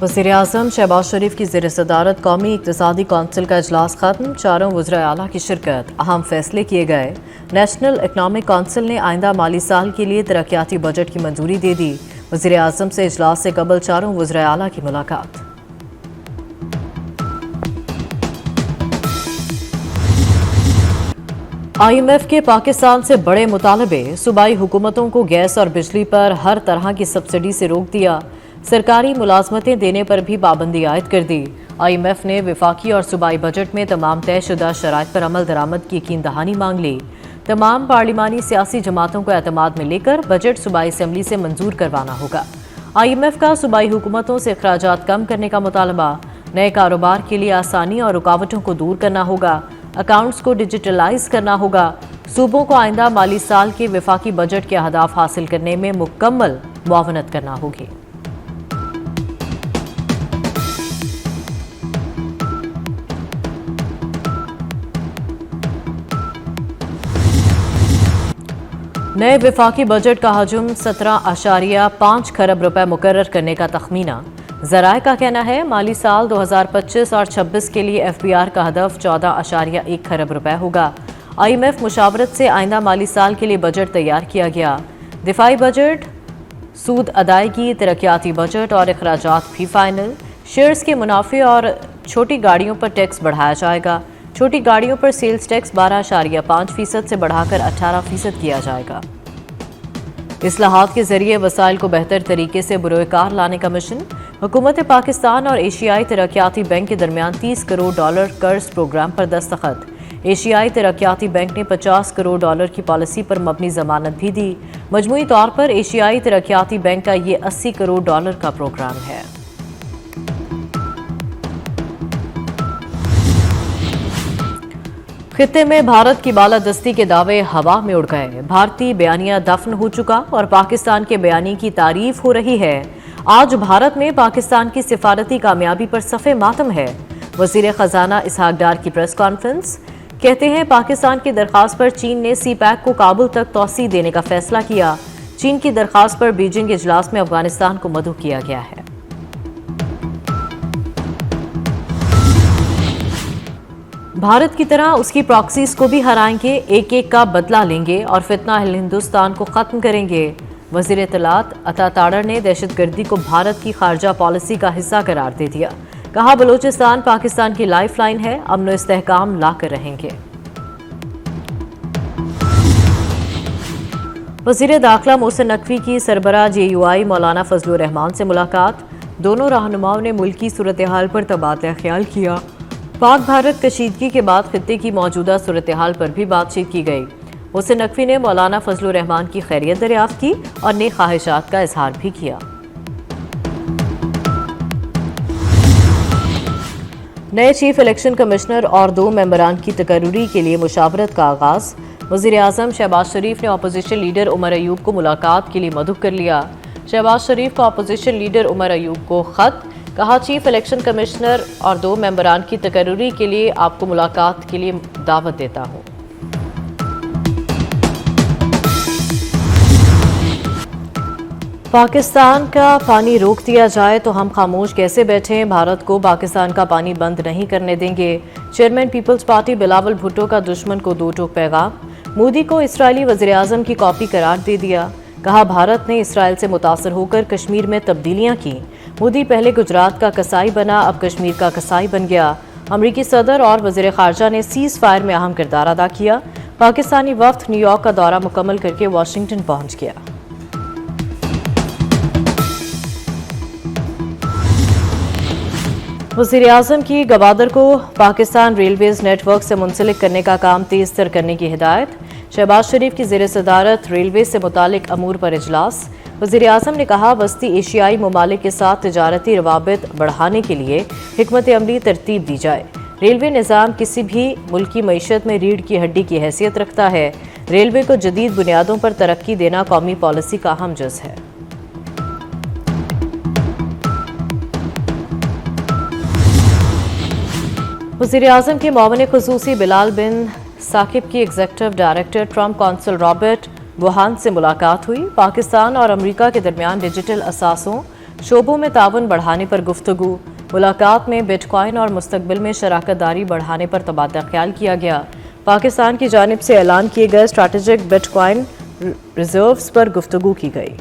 वज़ीर-ए-आज़म शहबाज शरीफ की ज़ेर सदारत कौमी इक़्तिसादी कौंसिल का इजलास ख़त्म। चारों वज़राए आला की शिरकत, अहम फैसले किए गए। नेशनल इकनॉमिक कौंसिल ने आइंदा माली साल के लिए तरक्याती बजट की मंजूरी दे दी। वज़ीर-ए-आज़म से इजलास से कबल चारों वज़राए आला की मुलाकात। IMF के पाकिस्तान से बड़े मुतालबे, सूबाई हुकूमतों को गैस और बिजली पर हर तरह की सब्सिडी से रोक दिया। सरकारी मुलाजमतें देने पर भी पाबंदी आयद कर दी। IMF ने वफाकी और सूबाई बजट में तमाम तयशुदा शराइत पर अमल दरामद की यकीन दहानी मांग ली। तमाम पार्लिमानी सियासी जमातों को एतमाद में लेकर बजट सूबाई असम्बली से मंजूर करवाना होगा। IMF का सूबाई हुकूमतों से अखराजात कम करने का मुतालबा। नए कारोबार के लिए आसानी और रुकावटों को दूर करना होगा। अकाउंट्स को डिजिटलाइज करना होगा। सूबों को आइंदा माली साल के वफाकी बजट के अहदाफ हासिल करने में मुकम्मल मुआवनत करना होगी। नए वफाकी बजट का हजम 17.5 खरब रुपए मुकर्रर करने का तखमीना। ज़राए का कहना है माली साल 2025 और 26 के लिए FBR का हदफ 14.1 खरब रुपए होगा। IMF मुशावरत से आइंदा माली साल के लिए बजट तैयार किया गया। दिफाई बजट, सूद अदायगी, तरक्याती बजट और अखराजात भी फाइनल। शेयर्स के मुनाफे और छोटी गाड़ियों पर टैक्स बढ़ाया जाएगा। छोटी गाड़ियों पर सेल्स टैक्स 12.5% से बढ़ाकर 18% किया जाएगा। इस्लाहात के जरिए वसाइल को बेहतर तरीके से बुरोकार लाने का मिशन। हुकूमत पाकिस्तान और एशियाई तरक्याती बैंक के दरमियान $30 करोड़ कर्ज प्रोग्राम पर दस्तखत। एशियाई तरक्याती बैंक ने $50 करोड़ की पॉलिसी पर मबनी जमानत भी दी। मजमूई तौर पर एशियाई तरक्याती बैंक का ये $80 करोड़ का प्रोग्राम है। खित्ते में भारत की बालादस्ती के दावे हवा में उड़ गए। भारतीय बयानिया दफन हो चुका और पाकिस्तान के बयानी की तारीफ हो रही है। आज भारत में पाकिस्तान की सिफारती कामयाबी पर सफ़े मातम है। वज़ीर ख़जाना इसहाक डार की प्रेस कॉन्फ्रेंस, कहते हैं पाकिस्तान की दरख्वास्त पर चीन ने CPEC को काबुल तक तौसी देने का फैसला किया। चीन की दरख्वास्त पर बीजिंग इजलास में अफगानिस्तान को मदऊ किया गया है। भारत की तरह उसकी प्रॉक्सीज को भी हराएंगे, एक एक का बदला लेंगे और फितना हिंदुस्तान को खत्म करेंगे। वज़ीर इत्तलात अता ताड़र ने दहशतगर्दी को भारत की खारजा पॉलिसी का हिस्सा करार दे दिया। कहा बलूचिस्तान पाकिस्तान की लाइफ लाइन है, अमन व इस्तेहकाम ला कर रहेंगे। वज़ीर दाखिला मोहसिन नकवी की सरबराह JUI मौलाना फजलुर रहमान से मुलाकात। दोनों रहनुमाओं ने मुल्की सूरत हाल पर तबादला ख्याल किया। पाक भारत कशीदगी के बाद खित्ते की मौजूदा सूरत हाल पर भी बातचीत की गई। मोहसिन नकवी ने मौलाना फजलुर रहमान की खैरियत दरियाफ्त की और नेक ख्वाहिशात का इजहार भी किया। नए चीफ इलेक्शन कमिश्नर और 2 मेंबरान की तकर्रुरी के लिए मुशावरत का आगाज। वज़ीर-ए-आज़म शहबाज शरीफ ने अपोजिशन लीडर उमर अयूब को मुलाकात के लिए मदऊ कर लिया। शहबाज शरीफ का अपोजिशन लीडर उमर अयूब को खत, कहा चीफ इलेक्शन कमिश्नर और 2 मेंबरान की तकर्रुरी के लिए आपको मुलाकात के लिए दावत देता हूँ। पाकिस्तान का पानी रोक दिया जाए तो हम खामोश कैसे बैठें, भारत को पाकिस्तान का पानी बंद नहीं करने देंगे। चेयरमैन पीपल्स पार्टी बिलावल भुट्टो का दुश्मन को 2 टोक पैगाम। मोदी को इसराइली वज़ीर-ए-आज़म की कॉपी करार दे दिया। कहा भारत ने इसराइल से मुतासर होकर कश्मीर में तब्दीलियां की। मोदी पहले गुजरात का कसाई बना, अब कश्मीर का कसाई बन गया। अमरीकी सदर और वज़ीर ख़ारजा ने सीज़ फायर में अहम किरदार अदा किया। पाकिस्तानी वफ़द न्यूयॉर्क का दौरा मुकम्मल करके वाशिंगटन पहुंच गया। वज़ीर-ए-आज़म की गवादर को पाकिस्तान रेलवेज़ नेटवर्क से मुंसलिक करने का काम तेज़ तर करने की हिदायत। शहबाज शरीफ की ज़ेर सदारत रेलवे से मुतालिक अमूर पर इजलास। वज़ीर-ए-आज़म ने कहा वस्ती एशियाई ममालिक के साथ तिजारती रवाबित बढ़ाने के लिए हिकमत अमली तरतीब दी जाए। रेलवे निज़ाम किसी भी मुल्क की मईशत में रीढ़ की हड्डी की हैसियत रखता है। रेलवे को जदीद बुनियादों पर तरक्की देना कौमी पॉलिसी का अहम जुज़ है। वज़ीर-ए-आज़म के मुआविन ख़ुसूसी बिलाल बिन साकिब की executive director Trump consul Robert Wuhan से मुलाकात हुई। पाकिस्तान और अमेरिका के दरमियान डिजिटल असासों, शोबों में ताउन बढ़ाने पर गुफ्तगू। मुलाकात में बिटकॉइन और मुस्तकबिल में शराकत दारी बढ़ाने पर तबादला ख्याल किया गया। पाकिस्तान की जानिब से ऐलान किए गए स्ट्रैटेजिक बिटकॉइन रिजर्व्स पर गुफ्तगू की गई।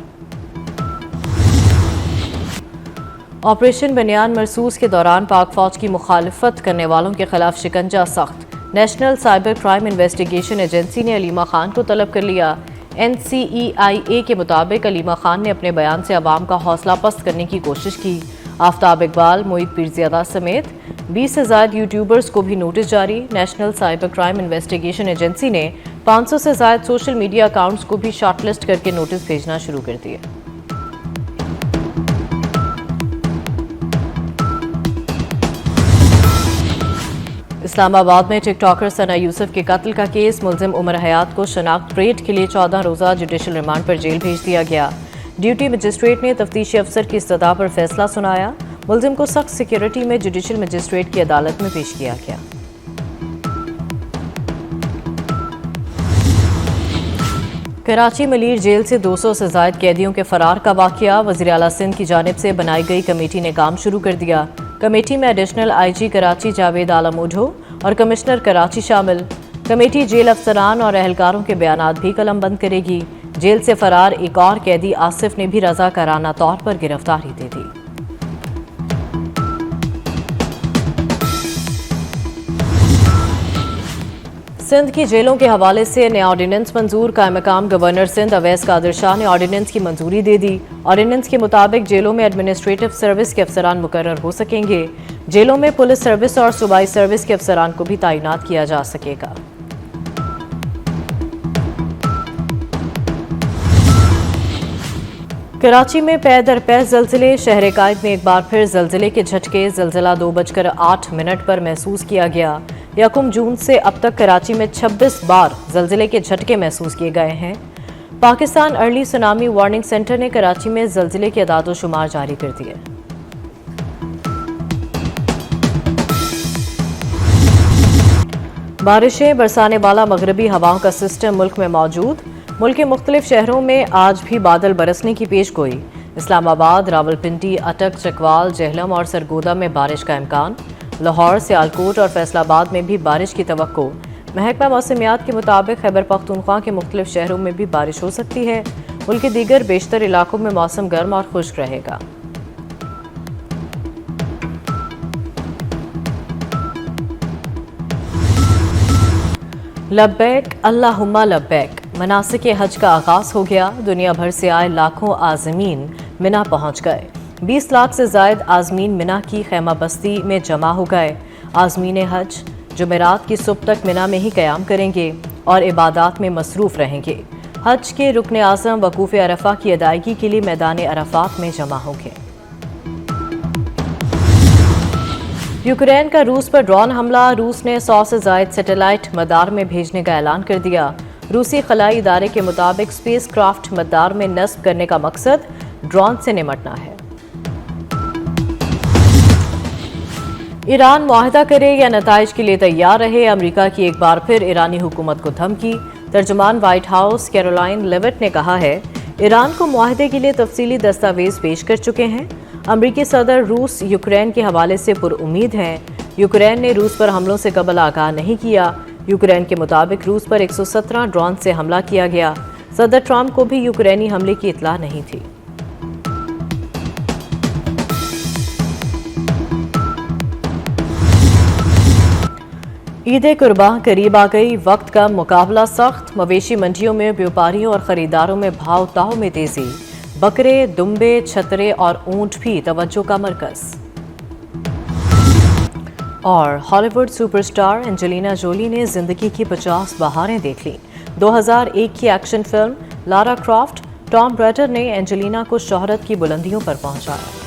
ऑपरेशन बनियान मरसूस के दौरान पाक फौज की मुखालफत करने वालों के खिलाफ शिकंजा सख्त। National cyber crime investigation agency ने अलीमा खान को तलब कर लिया। NCEIA के मुताबिक अलीमा खान ने अपने बयान से अवाम का हौसला पस्त करने की कोशिश की। आफ्ताब इकबाल, मोईद पीरज़ादा समेत 20 से ज़ायद यूट्यूबर्स को भी नोटिस जारी। National cyber crime investigation agency ने 500 से ज़ायद सोशल मीडिया अकाउंट्स को भी शॉर्टलिस्ट करके नोटिस भेजना शुरू कर दिए। इस्लामाबाद में टिकटॉकर सना यूसुफ के कत्ल का केस, मुलजिम उमर हयात को शनाख्त परेड के लिए 14 रोज़ा जुडिशल रिमांड पर जेल भेज दिया गया। ड्यूटी मजिस्ट्रेट ने तफ्तीशी अफसर की इस्तदा पर फैसला सुनाया। मुलजिम को सख्त सिक्योरिटी में जुडिशल मजिस्ट्रेट की अदालत में पेश किया गया। कराची मलीर जेल से 200 से ज़ायद कैदियों के फरार का वाक़या, वज़ीर आला सिंध की जानिब से बनाई गई कमेटी ने काम शुरू कर दिया। कमेटी में एडिशनल IG कराची जावेद आलम ओढो और कमिश्नर कराची शामिल। कमेटी जेल अफसरान और एहलकारों के बयानात भी कलमबंद करेगी। जेल से फरार एक और कैदी आसिफ ने भी रज़ाकाराना तौर पर गिरफ्तारी दे दी। सिंध की जेलों के हवाले से नया ऑर्डिनेंस मंजूर। कायम-मकाम गवर्नर सिंध अवैस कादिर शाह ने ऑर्डिनेंस की मंजूरी दे दी। ऑर्डिनेंस के मुताबिक जेलों में एडमिनिस्ट्रेटिव सर्विस के अफसरान मुकर्रर हो सकेंगे। जेलों में पुलिस सर्विस और सूबाई सर्विस के अफसरान को भी तैनात किया जा सकेगा। कराची में पै दर पै ज़लज़ले, शहर कायद में एक बार फिर ज़लज़ले के झटके। ज़लज़ला 2:08 पर महसूस किया गया। 1 जून से अब तक कराची में 26 बार ज़लज़ले के झटके महसूस किए गए हैं। Pakistan early tsunami warning centre ने कराची में ज़लज़ले के अदाद-ओ-शुमार जारी कर दिए। बारिशें बरसाने वाला मगरबी हवाओं का सिस्टम मुल्क में मौजूद। मुल्क के मुख्तलिफ शहरों में आज भी बादल बरसने की पेशगोई। इस्लामाबाद, रावलपिंडी, अटक, चकवाल, जहलम और सरगोदा में बारिश का इम्कान। लाहौर, सियालकोट और फैसलाबाद में भी बारिश की तवक्को। महकमा मौसमियात के मुताबिक खैबर पख्तूनख्वा के मुख्तलिफ शहरों में भी बारिश हो सकती है। मुल्क के दीगर बेशतर इलाकों में मौसम गर्म और खुश्क रहेगा। लब्बैक अल्लाहुम्मा लब्बैक, मनासिक हज का आगाज हो गया। दुनिया भर से आए लाखों आज़मीन मिना पहुंच गए। 20 लाख से ज़ायद आज़मीन मिना की खैमा बस्ती में जमा हो गए। आज़मीन हज जुमेरात की सुबह तक मिना में ही क़याम करेंगे और इबादत में मसरूफ़ रहेंगे। हज के रुकन आज़म वकूफ़ अरफा की अदायगी के लिए मैदान अरफात में जमा होंगे। यूक्रेन का रूस पर ड्रोन हमला। रूस ने 100 से ज़ायद सैटेलाइट मदार में भेजने का ऐलान कर दिया। रूसी खलाई इदारे के मुताबिक स्पेस क्राफ्ट मदार में नस्ब करने का मकसद ड्रोन से निमटना है। ईरान मुआहदा करे या नताइज के लिए तैयार रहे, अमेरिका की एक बार फिर ईरानी हुकूमत को धमकी। तर्जुमान व्हाइट हाउस कैरोलाइन लेविट ने कहा है, ईरान को मुआहदे के लिए तफसीली दस्तावेज पेश कर चुके हैं। अमरीकी सदर रूस यूक्रेन के हवाले से पुरउम्मीद हैं। यूक्रेन ने रूस पर हमलों से कबल आगाह नहीं किया। यूक्रेन के मुताबिक रूस पर 117 ड्रोन से हमला किया गया। सदर ट्रंप को भी यूक्रेनी हमले की इत्तला नहीं थी। ईद कुर्बान करीब आ गई, वक्त का मुकाबला सख्त। मवेशी मंडियों में व्यापारियों और खरीदारों में भाव ताव में तेजी। बकरे, दुम्बे, छतरे और ऊंट भी तवज्जो का मरकज। और हॉलीवुड सुपरस्टार एंजेलिना जोली ने जिंदगी की 50 बहारें देख लीं। 2001 की action film Lara Croft Tom bladder ने एंजेलिना को शोहरत की बुलंदियों पर पहुंचाया।